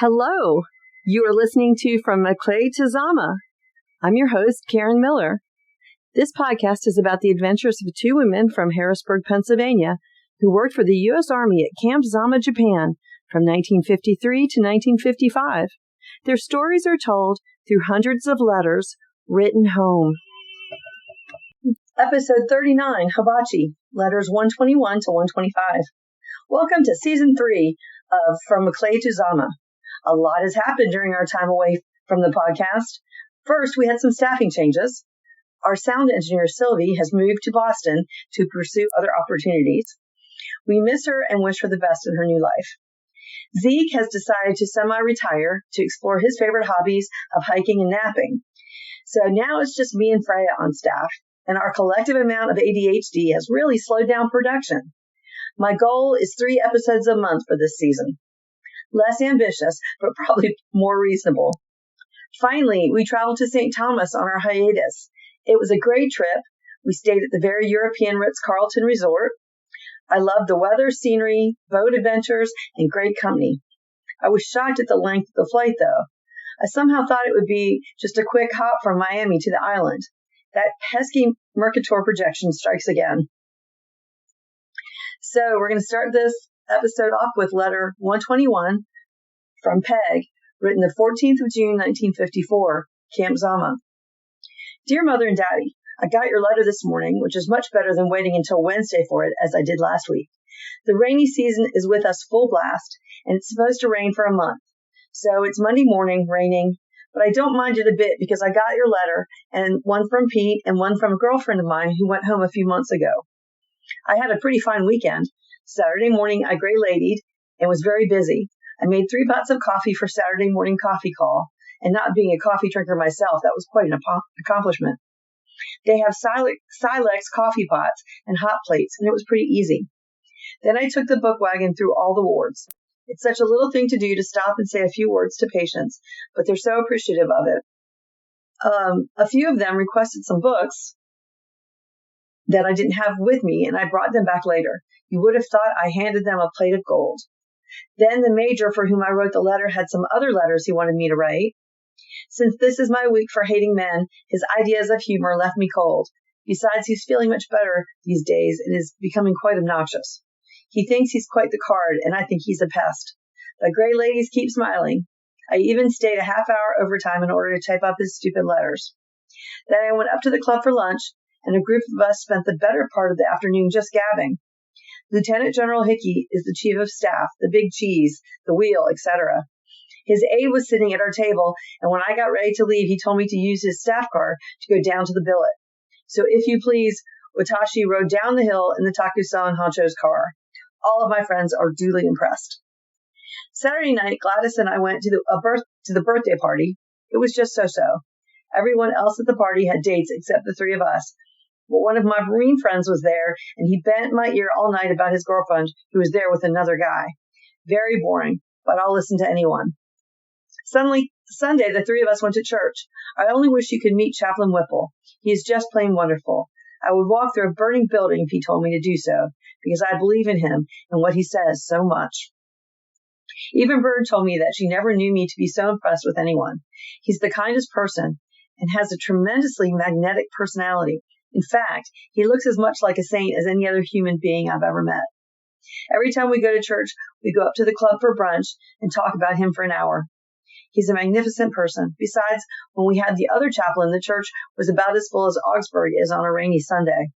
Hello, you are listening to From Maclay to Zama. I'm your host, Karen Miller. This podcast is about the adventures of two women from Harrisburg, Pennsylvania, who worked for the U.S. Army at Camp Zama, Japan, from 1953 to 1955. Their stories are told through hundreds of letters written home. Episode 39, Hibachi, letters 121 to 125. Welcome to Season 3 of From Maclay to Zama. A lot has happened during our time away from the podcast. First, we had some staffing changes. Our sound engineer, Sylvie, has moved to Boston to pursue other opportunities. We miss her and wish her the best in her new life. Zeke has decided to semi-retire to explore his favorite hobbies of hiking and napping. So now it's just me and Freya on staff, and our collective amount of ADHD has really slowed down production. My goal is 3 episodes a month for this season. Less ambitious, but probably more reasonable. Finally, we traveled to St. Thomas on our hiatus. It was a great trip. We stayed at the very European Ritz-Carlton Resort. I loved the weather, scenery, boat adventures, and great company. I was shocked at the length of the flight, though. I somehow thought it would be just a quick hop from Miami to the island. That pesky Mercator projection strikes again. So we're going to start this episode off with letter 121 from Peg, written the 14th of June, 1954, Camp Zama. Dear Mother and Daddy, I got your letter this morning, which is much better than waiting until Wednesday for it, as I did last week. The rainy season is with us full blast, and it's supposed to rain for a month. So it's Monday morning, raining, but I don't mind it a bit because I got your letter, and one from Pete and one from a girlfriend of mine who went home a few months ago. I had a pretty fine weekend. Saturday morning, I gray-ladied and was very busy. I made 3 pots of coffee for Saturday morning coffee call, and not being a coffee drinker myself, that was quite an accomplishment. They have Silex coffee pots and hot plates, and it was pretty easy. Then I took the book wagon through all the wards. It's such a little thing to do to stop and say a few words to patients, but they're so appreciative of it. A few of them requested some books that I didn't have with me, and I brought them back later. You would have thought I handed them a plate of gold. Then the major for whom I wrote the letter had some other letters he wanted me to write. Since this is my week for hating men, his ideas of humor left me cold. Besides, he's feeling much better these days and is becoming quite obnoxious. He thinks he's quite the card, and I think he's a pest. The gray ladies keep smiling. I even stayed a half-hour overtime in order to type up his stupid letters. Then I went up to the club for lunch, and a group of us spent the better part of the afternoon just gabbing. Lieutenant General Hickey is the chief of staff, the big cheese, the wheel, etc. His aide was sitting at our table, and when I got ready to leave, he told me to use his staff car to go down to the billet. So if you please, Watashi rode down the hill in the Takusan Honcho's car. All of my friends are duly impressed. Saturday night, Gladys and I went to the birthday party. It was just so-so. Everyone else at the party had dates except the 3 of us. But one of my Marine friends was there, and he bent my ear all night about his girlfriend who was there with another guy. Very boring, but I'll listen to anyone. Sunday, the 3 of us went to church. I only wish you could meet Chaplain Whipple. He is just plain wonderful. I would walk through a burning building if he told me to do so, because I believe in him and what he says so much. Even Bird told me that she never knew me to be so impressed with anyone. He's the kindest person and has a tremendously magnetic personality. In fact, he looks as much like a saint as any other human being I've ever met. Every time we go to church, we go up to the club for brunch and talk about him for an hour. He's a magnificent person. Besides, when we had the other chaplain, the church was about as full as Augsburg is on a rainy Sunday.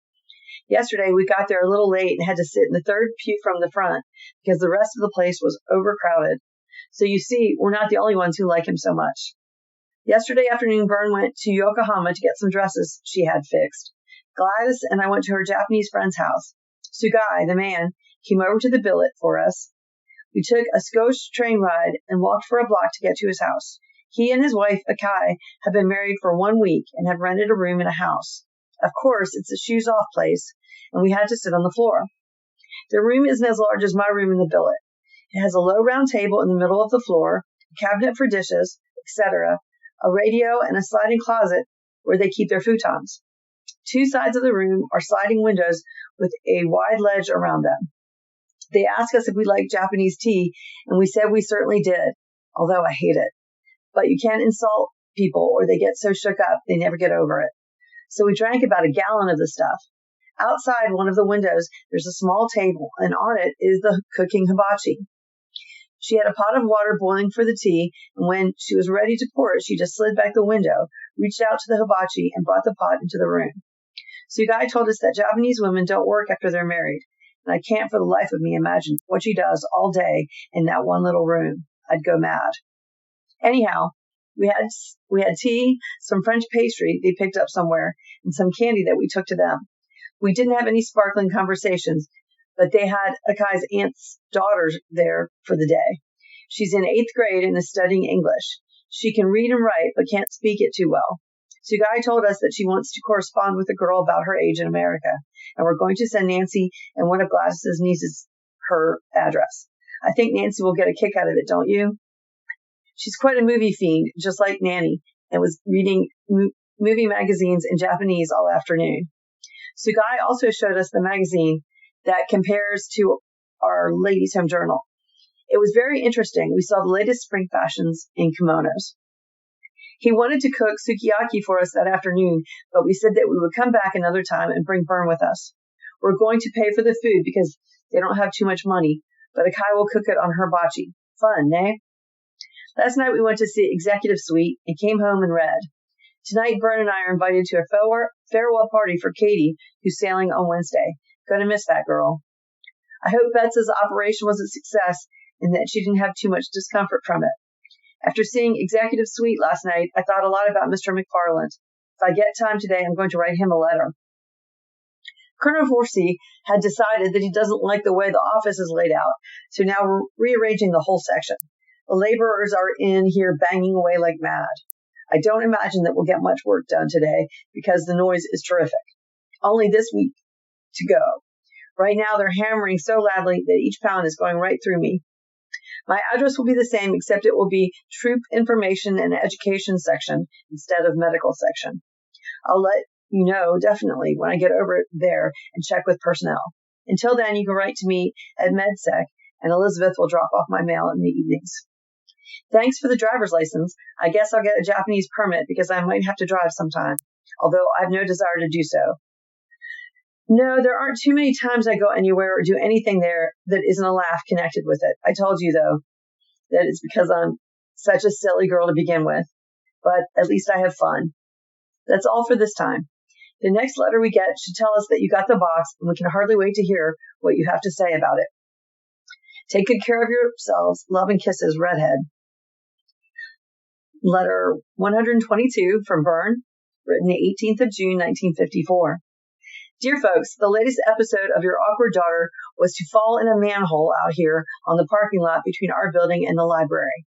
Yesterday, we got there a little late and had to sit in the 3rd pew from the front because the rest of the place was overcrowded. So you see, we're not the only ones who like him so much. Yesterday afternoon, Bern went to Yokohama to get some dresses she had fixed. Gladys and I went to her Japanese friend's house. Sugai, the man, came over to the billet for us. We took a Scotch train ride and walked for a block to get to his house. He and his wife, Akai, have been married for 1 week and have rented a room in a house. Of course, it's a shoes-off place, and we had to sit on the floor. The room isn't as large as my room in the billet. It has a low round table in the middle of the floor, a cabinet for dishes, etc., a radio, and a sliding closet where they keep their futons. 2 sides of the room are sliding windows with a wide ledge around them. They asked us if we liked Japanese tea, and we said we certainly did. although I hate it. But you can't insult people or they get so shook up they never get over it. So we drank about a gallon of the stuff. Outside one of the windows, there's a small table, and on it is the cooking hibachi. She had a pot of water boiling for the tea, and when she was ready to pour it, she just slid back the window, reached out to the hibachi, and brought the pot into the room. Sugai told us that Japanese women don't work after they're married, and I can't for the life of me imagine what she does all day in that one little room. I'd go mad. Anyhow, we had tea, some French pastry they picked up somewhere, and some candy that we took to them. We didn't have any sparkling conversations, but they had Akai's aunt's daughter there for the day. She's in 8th grade and is studying English. She can read and write, but can't speak it too well. Sugai told us that she wants to correspond with a girl about her age in America, and we're going to send Nancy and one of Gladys's nieces her address. I think Nancy will get a kick out of it, don't you? She's quite a movie fiend, just like Nanny, and was reading movie magazines in Japanese all afternoon. Sugai also showed us the magazine that compares to our Ladies' Home Journal. It was very interesting. We saw the latest spring fashions in kimonos. He wanted to cook sukiyaki for us that afternoon, but we said that we would come back another time and bring Bern with us. We're going to pay for the food because they don't have too much money, but Akai will cook it on her hibachi. Fun, eh? Last night we went to see Executive Suite and came home and read. Tonight, Bern and I are invited to a farewell party for Katie, who's sailing on Wednesday. Gonna miss that girl. I hope Betts' operation was a success and that she didn't have too much discomfort from it. After seeing Executive Suite last night, I thought a lot about Mr. McFarland. If I get time today, I'm going to write him a letter. Colonel Forsey had decided that he doesn't like the way the office is laid out, so now we're rearranging the whole section. The laborers are in here banging away like mad. I don't imagine that we'll get much work done today because the noise is terrific. Only this week to go. Right now they're hammering so loudly that each pound is going right through me. My address will be the same, except it will be Troop Information and Education section instead of Medical section. I'll let you know definitely when I get over there and check with personnel. Until then, you can write to me at MedSec, and Elizabeth will drop off my mail in the evenings. Thanks for the driver's license. I guess I'll get a Japanese permit because I might have to drive sometime, although I have no desire to do so. No, there aren't too many times I go anywhere or do anything there that isn't a laugh connected with it. I told you, though, that it's because I'm such a silly girl to begin with, but at least I have fun. That's all for this time. The next letter we get should tell us that you got the box, and we can hardly wait to hear what you have to say about it. Take good care of yourselves. Love and kisses, Redhead. Letter 122 from Bern, written the 18th of June, 1954. Dear folks, the latest episode of Your Awkward Daughter was to fall in a manhole out here on the parking lot between our building and the library.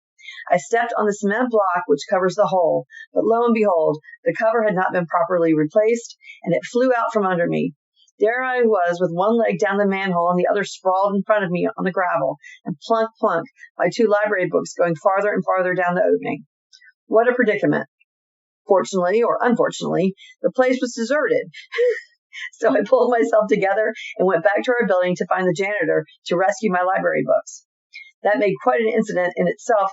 I stepped on the cement block which covers the hole, but lo and behold, the cover had not been properly replaced, and it flew out from under me. There I was with one leg down the manhole and the other sprawled in front of me on the gravel, and plunk, plunk, my 2 library books going farther and farther down the opening. What a predicament. Fortunately, or unfortunately, the place was deserted. So I pulled myself together and went back to our building to find the janitor to rescue my library books. That made quite an incident in itself,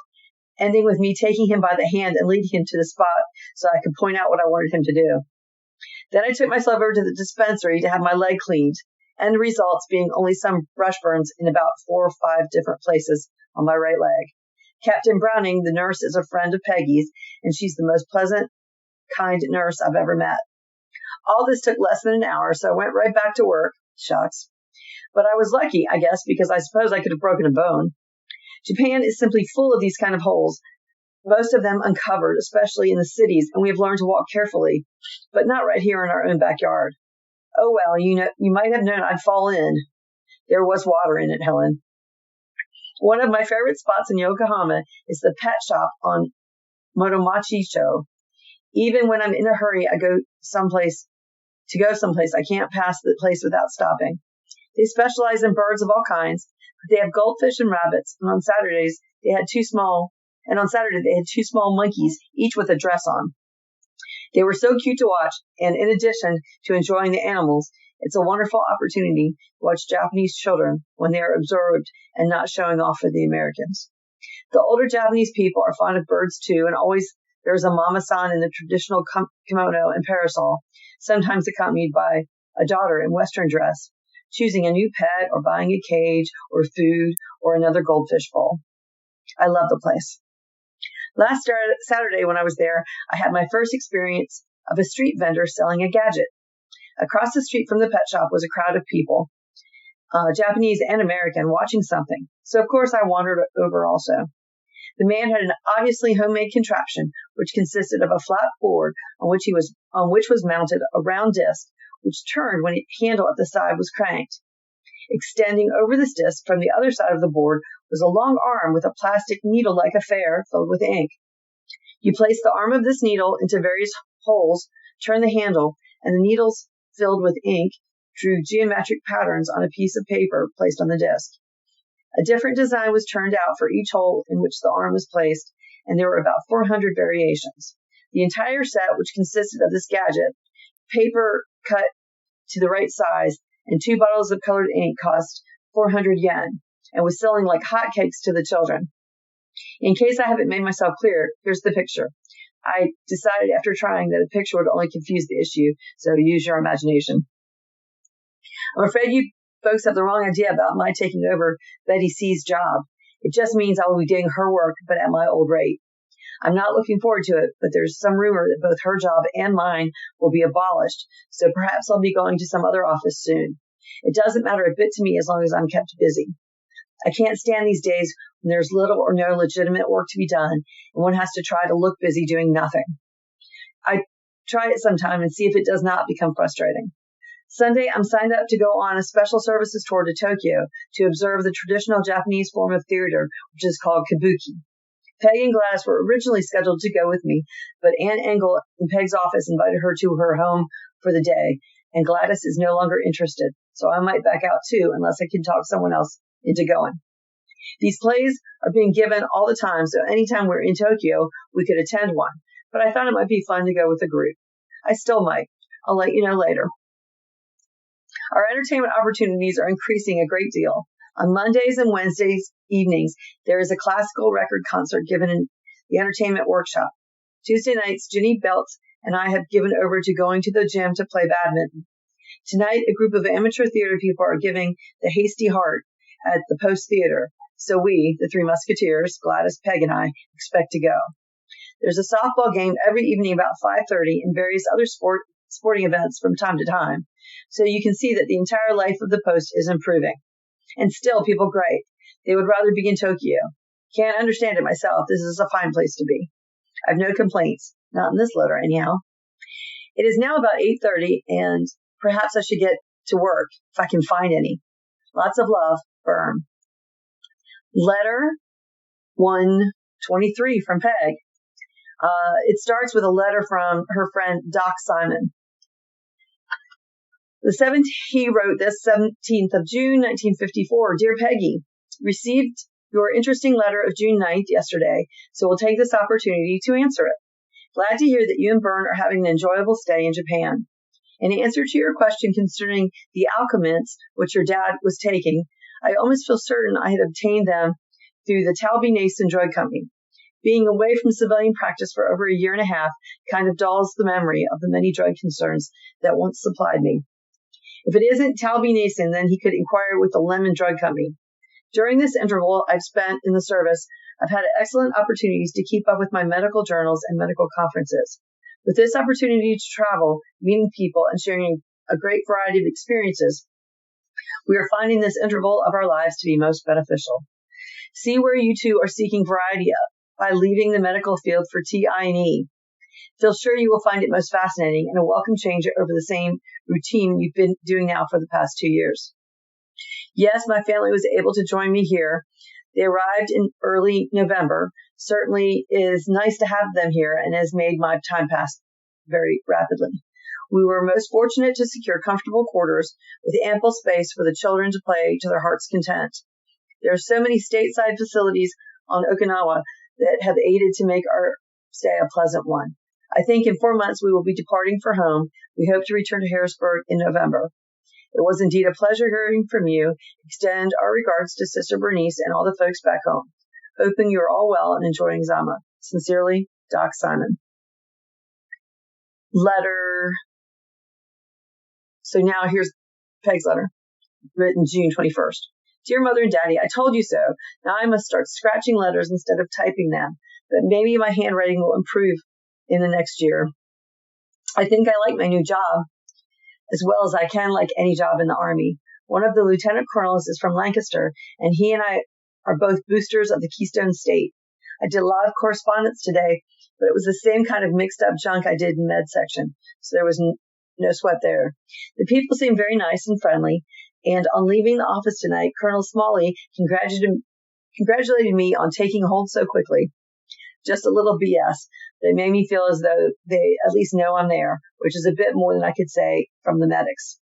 ending with me taking him by the hand and leading him to the spot so I could point out what I wanted him to do. Then I took myself over to the dispensary to have my leg cleaned, and the results being only some brush burns in about 4 or 5 different places on my right leg. Captain Browning, the nurse, is a friend of Peggy's, and she's the most pleasant, kind nurse I've ever met. All this took less than an hour, so I went right back to work. Shucks. But I was lucky, I guess, because I suppose I could have broken a bone. Japan is simply full of these kind of holes, most of them uncovered, especially in the cities, and we have learned to walk carefully, but not right here in our own backyard. Oh well, you might have known I'd fall in. There was water in it, Helen. One of my favorite spots in Yokohama is the pet shop on Motomachi-cho. Even when I'm in a hurry, I go someplace, I can't pass the place without stopping. They specialize in birds of all kinds, but they have goldfish and rabbits, and on Saturday they had 2 small monkeys, each with a dress on. They were so cute to watch, and in addition to enjoying the animals, it's a wonderful opportunity to watch Japanese children when they are absorbed and not showing off for the Americans. The older Japanese people are fond of birds too, and always there's a mama-san in the traditional kimono and parasol, sometimes accompanied by a daughter in Western dress, choosing a new pet or buying a cage or food or another goldfish bowl. I love the place. Last Saturday when I was there, I had my first experience of a street vendor selling a gadget. Across the street from the pet shop was a crowd of people, Japanese and American, watching something. So of course I wandered over also. The man had an obviously homemade contraption, which consisted of a flat board on which was mounted a round disc, which turned when the handle at the side was cranked. Extending over this disc from the other side of the board was a long arm with a plastic needle-like affair filled with ink. You place the arm of this needle into various holes, turn the handle, and the needles filled with ink drew geometric patterns on a piece of paper placed on the disc. A different design was turned out for each hole in which the arm was placed, and there were about 400 variations. The entire set, which consisted of this gadget, paper cut to the right size, and 2 bottles of colored ink, cost 400 yen, and was selling like hotcakes to the children. In case I haven't made myself clear, here's the picture. I decided after trying that a picture would only confuse the issue, so use your imagination. I'm afraid you folks have the wrong idea about my taking over Betty C's job. It just means I will be doing her work, but at my old rate. I'm not looking forward to it, but there's some rumor that both her job and mine will be abolished, so perhaps I'll be going to some other office soon. It doesn't matter a bit to me as long as I'm kept busy. I can't stand these days when there's little or no legitimate work to be done, and one has to try to look busy doing nothing. I try it sometime and see if it does not become frustrating. Sunday, I'm signed up to go on a special services tour to Tokyo to observe the traditional Japanese form of theater, which is called kabuki. Peg and Gladys were originally scheduled to go with me, but Aunt Engel in Peg's office invited her to her home for the day, and Gladys is no longer interested, so I might back out too unless I can talk someone else into going. These plays are being given all the time, so anytime we're in Tokyo, we could attend one, but I thought it might be fun to go with a group. I still might. I'll let you know later. Our entertainment opportunities are increasing a great deal. On Mondays and Wednesdays evenings, there is a classical record concert given in the entertainment workshop. Tuesday nights, Ginny Beltz and I have given over to going to the gym to play badminton. Tonight, a group of amateur theater people are giving The Hasty Heart at the Post Theater, so we, the Three Musketeers, Gladys, Peg, and I, expect to go. There's a softball game every evening about 5:30 and various other sporting events from time to time, so you can see that the entire life of the Post is improving. And still, people great. They would rather be in Tokyo. Can't understand it myself. This is a fine place to be. I have no complaints. Not in this letter, anyhow. It is now about 8:30, and perhaps I should get to work if I can find any. Lots of love, Bern. Letter 123 from Peg. It starts with a letter from her friend Doc Simon. He wrote this 17th of June, 1954. Dear Peggy, received your interesting letter of June 9th yesterday, so we'll take this opportunity to answer it. Glad to hear that you and Bern are having an enjoyable stay in Japan. In answer to your question concerning the alchements which your dad was taking, I almost feel certain I had obtained them through the Talby Nason Drug Company. Being away from civilian practice for over a year and a half kind of dulls the memory of the many drug concerns that once supplied me. If it isn't Talby Nason, then he could inquire with the Lemon Drug Company. During this interval I've spent in the service, I've had excellent opportunities to keep up with my medical journals and medical conferences. With this opportunity to travel, meeting people, and sharing a great variety of experiences, we are finding this interval of our lives to be most beneficial. See where you two are seeking variety by leaving the medical field for TI&E. Feel sure you will find it most fascinating and a welcome change over the same routine you've been doing now for the past 2 years. Yes, my family was able to join me here. They arrived in early November. Certainly is nice to have them here and has made my time pass very rapidly. We were most fortunate to secure comfortable quarters with ample space for the children to play to their heart's content. There are so many stateside facilities on Okinawa that have aided to make our stay a pleasant one. I think in 4 months we will be departing for home. We hope to return to Harrisburg in November. It was indeed a pleasure hearing from you. Extend our regards to Sister Bernice and all the folks back home. Hoping you're all well and enjoying Zama. Sincerely, Doc Simon. Letter. So now here's Peg's letter, written June 21st. Dear Mother and Daddy, I told you so. Now I must start scratching letters instead of typing them. But maybe my handwriting will improve in the next year. I think I like my new job as well as I can like any job in the Army. One of the lieutenant colonels is from Lancaster, and he and I are both boosters of the Keystone State. I did a lot of correspondence today, but it was the same kind of mixed up junk I did in med section, so there was no sweat there. The people seemed very nice and friendly, and on leaving the office tonight, Colonel Smalley congratulated me on taking hold so quickly. Just a little BS, but it made me feel as though they at least know I'm there, which is a bit more than I could say from the medics.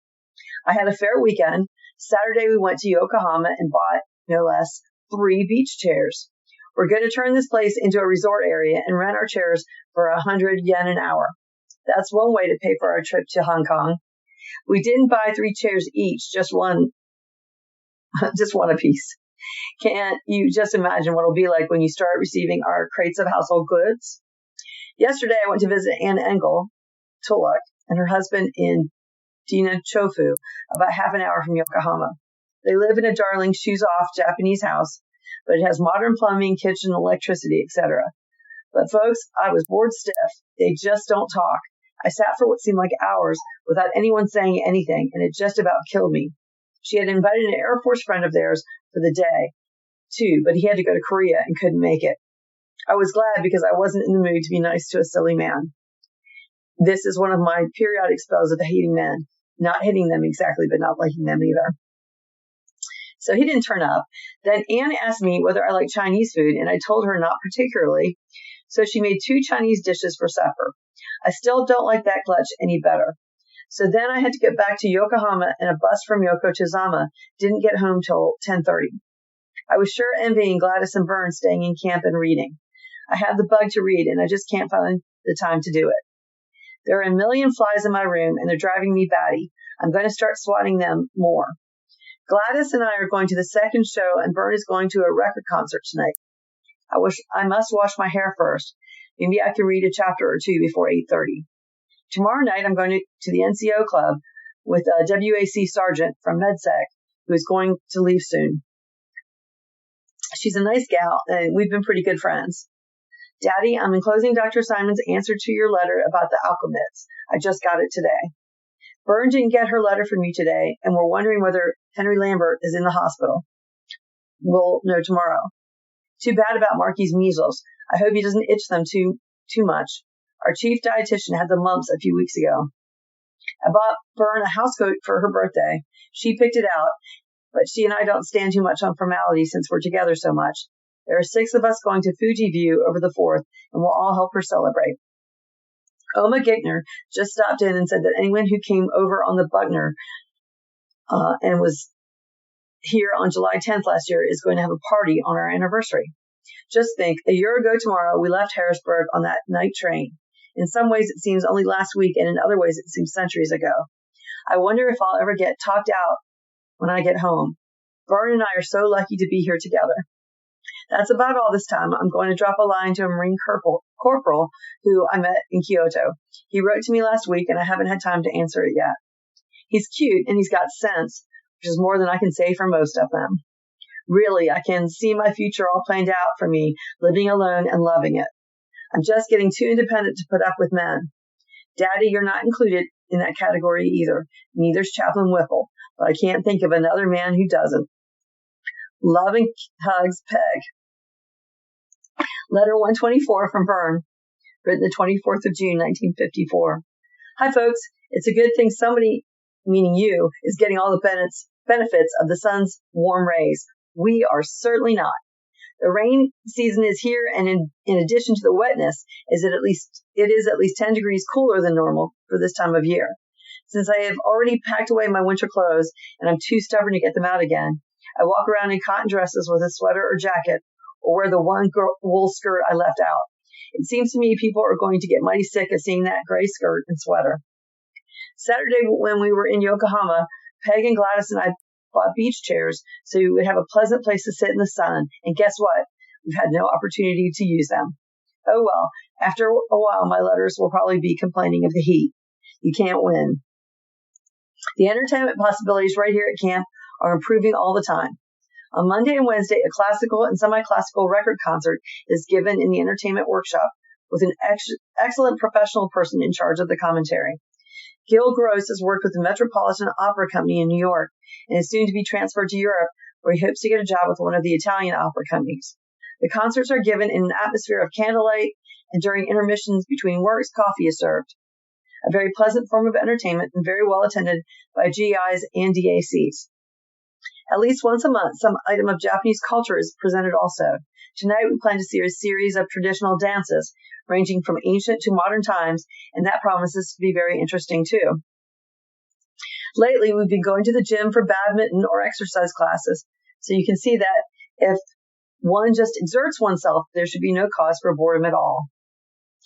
I had a fair weekend. Saturday we went to Yokohama and bought, no less, 3 beach chairs. We're going to turn this place into a resort area and rent our chairs for 100 yen an hour. That's one way to pay for our trip to Hong Kong. We didn't buy 3 chairs each, just one apiece. Can't you just imagine what it'll be like when you start receiving our crates of household goods? Yesterday, I went to visit Anne Engel, Tulloch, and her husband in Dinachofu, about half an hour from Yokohama. They live in a darling shoes-off Japanese house, but it has modern plumbing, kitchen, electricity, etc. But folks, I was bored stiff. They just don't talk. I sat for what seemed like hours without anyone saying anything, and it just about killed me. She had invited an Air Force friend of theirs for the day, too, but he had to go to Korea and couldn't make it. I was glad because I wasn't in the mood to be nice to a silly man. This is one of my periodic spells of hating men. Not hitting them exactly, but not liking them either. So he didn't turn up. Then Anne asked me whether I like Chinese food, and I told her not particularly. So she made 2 Chinese dishes for supper. I still don't like that clutch any better. So then I had to get back to Yokohama, and a bus from Yoko to Zama didn't get home till 10:30. I was sure envying Gladys and Bern staying in camp and reading. I have the bug to read, and I just can't find the time to do it. There are a million flies in my room, and they're driving me batty. I'm going to start swatting them more. Gladys and I are going to the second show, and Bern is going to a record concert tonight. I must wash my hair first. Maybe I can read a chapter or 2 before 8:30. Tomorrow night, I'm going to the NCO club with a WAC sergeant from MedSec who is going to leave soon. She's a nice gal, and we've been pretty good friends. Daddy, I'm enclosing Dr. Simon's answer to your letter about the Alchemits. I just got it today. Bern didn't get her letter from you today, and we're wondering whether Henry Lambert is in the hospital. We'll know tomorrow. Too bad about Marky's measles. I hope he doesn't itch them too much. Our chief dietitian had the mumps a few weeks ago. I bought Bern a housecoat for her birthday. She picked it out, but she and I don't stand too much on formality since we're together so much. There are 6 of us going to Fuji View over the 4th, and we'll all help her celebrate. Oma Gickner just stopped in and said that anyone who came over on the Buckner and was here on July 10th last year is going to have a party on our anniversary. Just think, a year ago tomorrow, we left Harrisburg on that night train. In some ways, it seems only last week, and in other ways, it seems centuries ago. I wonder if I'll ever get talked out when I get home. Bern and I are so lucky to be here together. That's about all this time. I'm going to drop a line to a Marine corporal who I met in Kyoto. He wrote to me last week, and I haven't had time to answer it yet. He's cute, and he's got sense, which is more than I can say for most of them. Really, I can see my future all planned out for me, living alone and loving it. I'm just getting too independent to put up with men. Daddy, you're not included in that category either. Neither's Chaplain Whipple, but I can't think of another man who doesn't. Loving hugs, Peg. Letter 124 from Bern, written the 24th of June, 1954. Hi, folks. It's a good thing somebody, meaning you, is getting all the benefits of the sun's warm rays. We are certainly not. The rain season is here, and in addition to the wetness, it is at least 10 degrees cooler than normal for this time of year. Since I have already packed away my winter clothes, and I'm too stubborn to get them out again, I walk around in cotton dresses with a sweater or jacket, or wear the one wool skirt I left out. It seems to me people are going to get mighty sick of seeing that gray skirt and sweater. Saturday, when we were in Yokohama, Peg and Gladys and I bought beach chairs so we would have a pleasant place to sit in the sun. And guess what? we've had no opportunity to use them. Oh well, after a while my letters will probably be complaining of the heat. You can't win. The entertainment possibilities right here at camp are improving all the time. On Monday and Wednesday, a classical and semi-classical record concert is given in the entertainment workshop with an excellent professional person in charge of the commentary. Gil Gross has worked with the Metropolitan Opera Company in New York and is soon to be transferred to Europe, where he hopes to get a job with one of the Italian opera companies. The concerts are given in an atmosphere of candlelight, and during intermissions between works, coffee is served. A very pleasant form of entertainment and very well attended by GIs and DACs. At least once a month, some item of Japanese culture is presented also. Tonight, we plan to see a series of traditional dances, ranging from ancient to modern times, and that promises to be very interesting too. Lately, we've been going to the gym for badminton or exercise classes, so you can see that if one just exerts oneself, there should be no cause for boredom at all.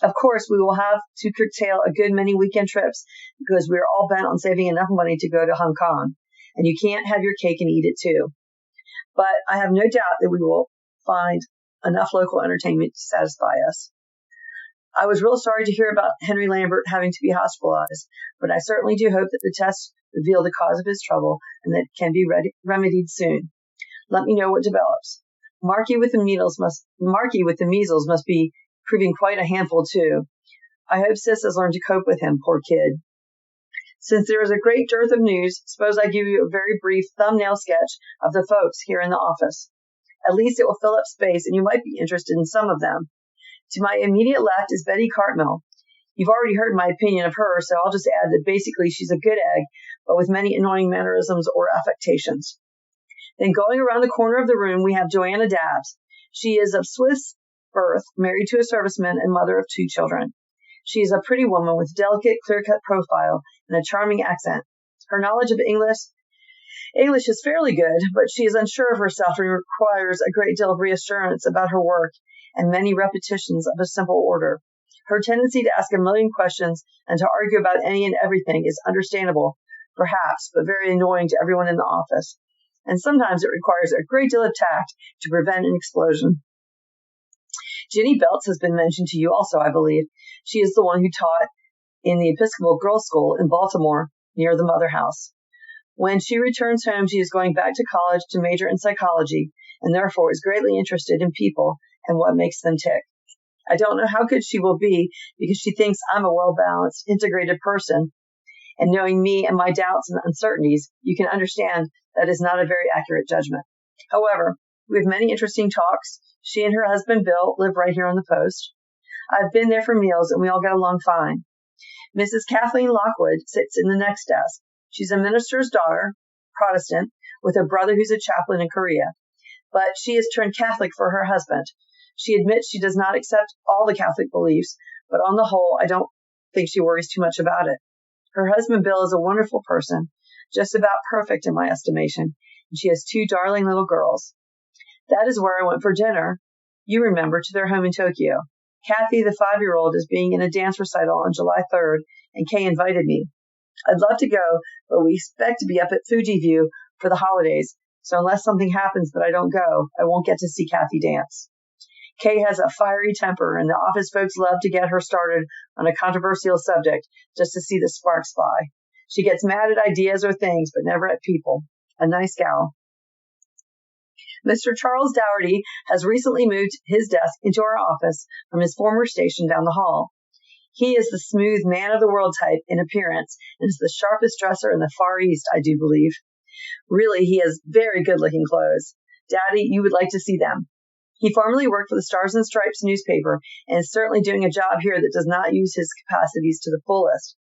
Of course, we will have to curtail a good many weekend trips because we are all bent on saving enough money to go to Hong Kong. And you can't have your cake and eat it too. But I have no doubt that we will find enough local entertainment to satisfy us. I was real sorry to hear about Henry Lambert having to be hospitalized, but I certainly do hope that the tests reveal the cause of his trouble and that it can be remedied soon. Let me know what develops. Marky with the measles must be proving quite a handful too. I hope Sis has learned to cope with him, poor kid. Since there is a great dearth of news, suppose I give you a very brief thumbnail sketch of the folks here in the office. At least it will fill up space, and you might be interested in some of them. To my immediate left is Betty Cartmill. You've already heard my opinion of her, so I'll just add that basically she's a good egg, but with many annoying mannerisms or affectations. Then going around the corner of the room, we have Joanna Dabbs. She is of Swiss birth, married to a serviceman, and mother of 2 children. She is a pretty woman with delicate, clear-cut profile and a charming accent. Her knowledge of English is fairly good, but she is unsure of herself and requires a great deal of reassurance about her work and many repetitions of a simple order. Her tendency to ask a million questions and to argue about any and everything is understandable, perhaps, but very annoying to everyone in the office. And sometimes it requires a great deal of tact to prevent an explosion. Ginny Belts has been mentioned to you also, I believe. She is the one who taught in the Episcopal Girls' School in Baltimore, near the Mother House. When she returns home, she is going back to college to major in psychology, and therefore is greatly interested in people and what makes them tick. I don't know how good she will be, because she thinks I'm a well-balanced, integrated person, and knowing me and my doubts and uncertainties, you can understand that is not a very accurate judgment. However, we have many interesting talks. She and her husband, Bill, live right here on the post. I've been there for meals, and we all get along fine. Mrs. Kathleen Lockwood sits in the next desk. She's a minister's daughter, Protestant, with a brother who's a chaplain in Korea. But she has turned Catholic for her husband. She admits she does not accept all the Catholic beliefs, but on the whole, I don't think she worries too much about it. Her husband, Bill, is a wonderful person, just about perfect in my estimation, and she has 2 darling little girls. That is where I went for dinner, you remember, to their home in Tokyo. Kathy, the 5-year-old, is being in a dance recital on July 3rd, and Kay invited me. I'd love to go, but we expect to be up at Fuji View for the holidays, so unless something happens that I don't go, I won't get to see Kathy dance. Kay has a fiery temper, and the office folks love to get her started on a controversial subject just to see the sparks fly. She gets mad at ideas or things, but never at people. A nice gal. Mr. Charles Dougherty has recently moved his desk into our office from his former station down the hall. He is the smooth man-of-the-world type in appearance and is the sharpest dresser in the Far East, I do believe. Really, he has very good-looking clothes. Daddy, you would like to see them. He formerly worked for the Stars and Stripes newspaper and is certainly doing a job here that does not use his capacities to the fullest.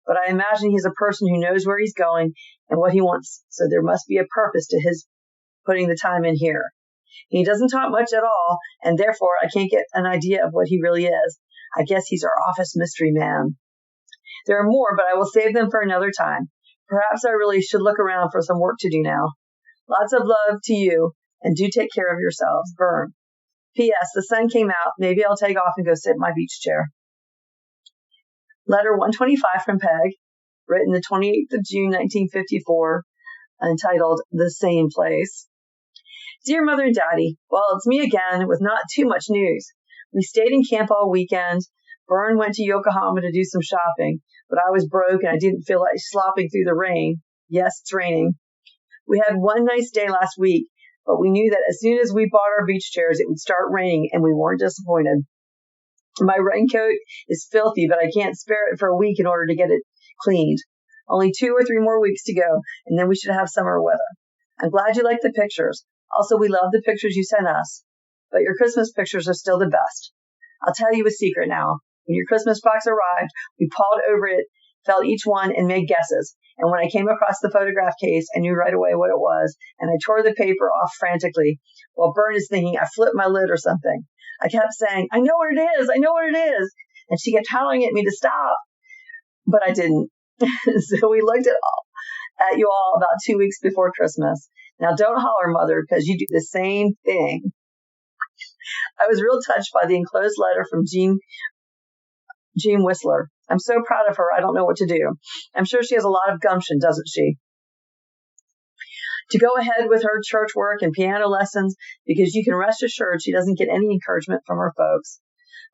But I imagine he's a person who knows where he's going and what he wants, so there must be a purpose to his putting the time in here. He doesn't talk much at all, and therefore I can't get an idea of what he really is. I guess he's our office mystery man. There are more, but I will save them for another time. Perhaps I really should look around for some work to do now. Lots of love to you, and do take care of yourselves. Bern. P.S. The sun came out. Maybe I'll take off and go sit in my beach chair. Letter 125 from Peg, written the 28th of June, 1954, entitled The Same Place. Dear Mother and Daddy, well, it's me again with not too much news. We stayed in camp all weekend. Bern went to Yokohama to do some shopping, but I was broke and I didn't feel like slopping through the rain. Yes, it's raining. We had one nice day last week, but we knew that as soon as we bought our beach chairs, it would start raining, and we weren't disappointed. My raincoat is filthy, but I can't spare it for a week in order to get it cleaned. Only 2 or 3 more weeks to go, and then we should have summer weather. I'm glad you like the pictures. Also, we love the pictures you sent us, but your Christmas pictures are still the best. I'll tell you a secret now. When your Christmas box arrived, we pawed over it, felt each one, and made guesses. And when I came across the photograph case, I knew right away what it was, and I tore the paper off frantically, while Bern is thinking I flipped my lid or something. I kept saying, I know what it is, I know what it is, and she kept hollering at me to stop, but I didn't. So we looked at you all about 2 weeks before Christmas. Now don't holler, Mother, because you do the same thing. I was real touched by the enclosed letter from Jean Whistler. I'm so proud of her, I don't know what to do. I'm sure she has a lot of gumption, doesn't she? To go ahead with her church work and piano lessons, because you can rest assured she doesn't get any encouragement from her folks.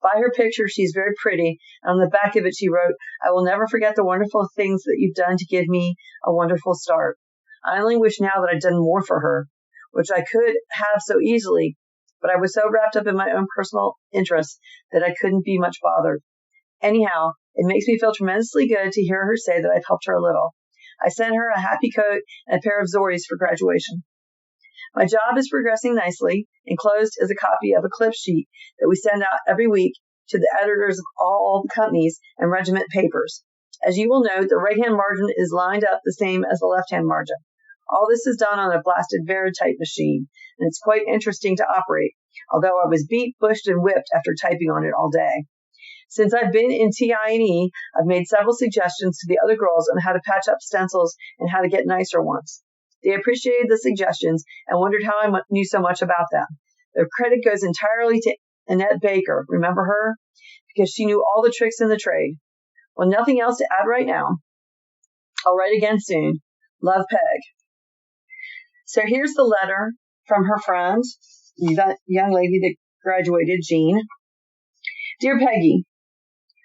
By her picture, she's very pretty, and on the back of it she wrote, I will never forget the wonderful things that you've done to give me a wonderful start. I only wish now that I'd done more for her, which I could have so easily, but I was so wrapped up in my own personal interests that I couldn't be much bothered. Anyhow, it makes me feel tremendously good to hear her say that I've helped her a little. I sent her a happy coat and a pair of Zoris for graduation. My job is progressing nicely. Enclosed is a copy of a clip sheet that we send out every week to the editors of all the companies and regiment papers. As you will note, the right-hand margin is lined up the same as the left-hand margin. All this is done on a blasted Veritype machine, and it's quite interesting to operate, although I was beat, bushed, and whipped after typing on it all day. Since I've been in TI&E, I've made several suggestions to the other girls on how to patch up stencils and how to get nicer ones. They appreciated the suggestions and wondered how I knew so much about them. The credit goes entirely to Annette Baker, remember her? Because she knew all the tricks in the trade. Well, nothing else to add right now. I'll write again soon. Love, Peg. So here's the letter from her friend, that young lady that graduated, Jean. Dear Peggy,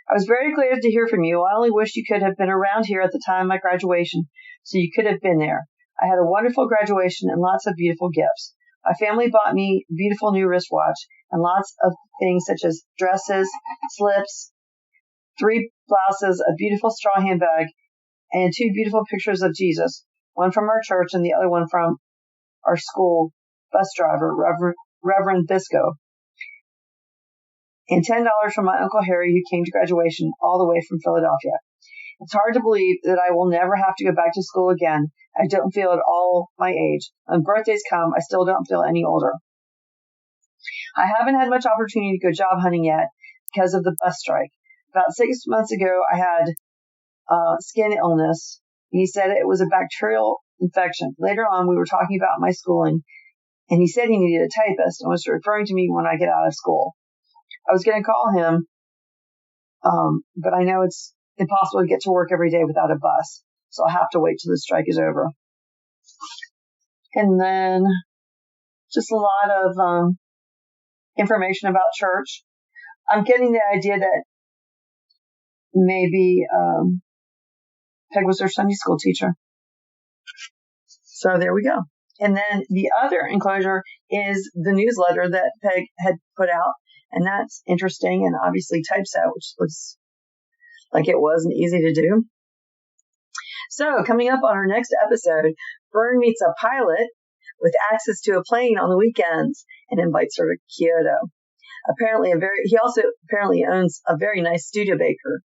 I was very glad to hear from you. I only wish you could have been around here at the time of my graduation, so you could have been there. I had a wonderful graduation and lots of beautiful gifts. My family bought me a beautiful new wristwatch and lots of things such as dresses, slips, 3 blouses, a beautiful straw handbag, and 2 beautiful pictures of Jesus, one from our church and the other one from our school bus driver, Reverend Bisco, and $10 from my Uncle Harry, who came to graduation all the way from Philadelphia. It's hard to believe that I will never have to go back to school again. I don't feel at all my age. When birthdays come, I still don't feel any older. I haven't had much opportunity to go job hunting yet because of the bus strike. About 6 months ago, I had skin illness, and he said it was a bacterial infection. Later on, we were talking about my schooling, and he said he needed a typist and was referring to me when I get out of school. I was going to call him, but I know it's impossible to get to work every day without a bus, so I'll have to wait till the strike is over. And then just a lot of information about church. I'm getting the idea that maybe Peg was her Sunday school teacher. So there we go. And then the other enclosure is the newsletter that Peg had put out, and that's interesting and obviously typeset, which looks like it wasn't easy to do. So coming up on our next episode, Bern meets a pilot with access to a plane on the weekends and invites her to Kyoto. He also apparently owns a very nice studio baker.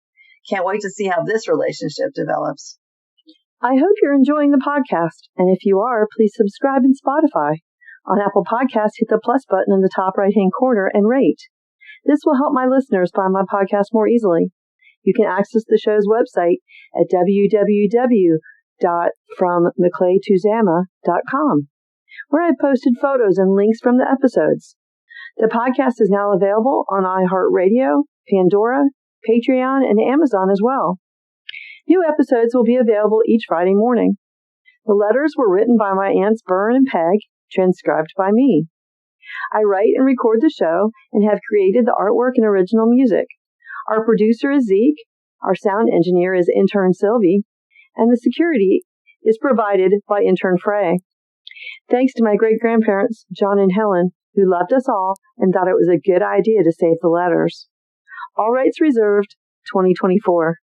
Can't wait to see how this relationship develops. I hope you're enjoying the podcast, and if you are, please subscribe in Spotify. On Apple Podcasts, hit the plus button in the top right-hand corner and rate. This will help my listeners find my podcast more easily. You can access the show's website at www.FromMcClayToZama.com, where I posted photos and links from the episodes. The podcast is now available on iHeartRadio, Pandora, Patreon, and Amazon as well. New episodes will be available each Friday morning. The letters were written by my aunts Bern and Peg, transcribed by me. I write and record the show and have created the artwork and original music. Our producer is Zeke, our sound engineer is intern Sylvie, and the security is provided by intern Frey. Thanks to my great-grandparents, John and Helen, who loved us all and thought it was a good idea to save the letters. All rights reserved, 2024.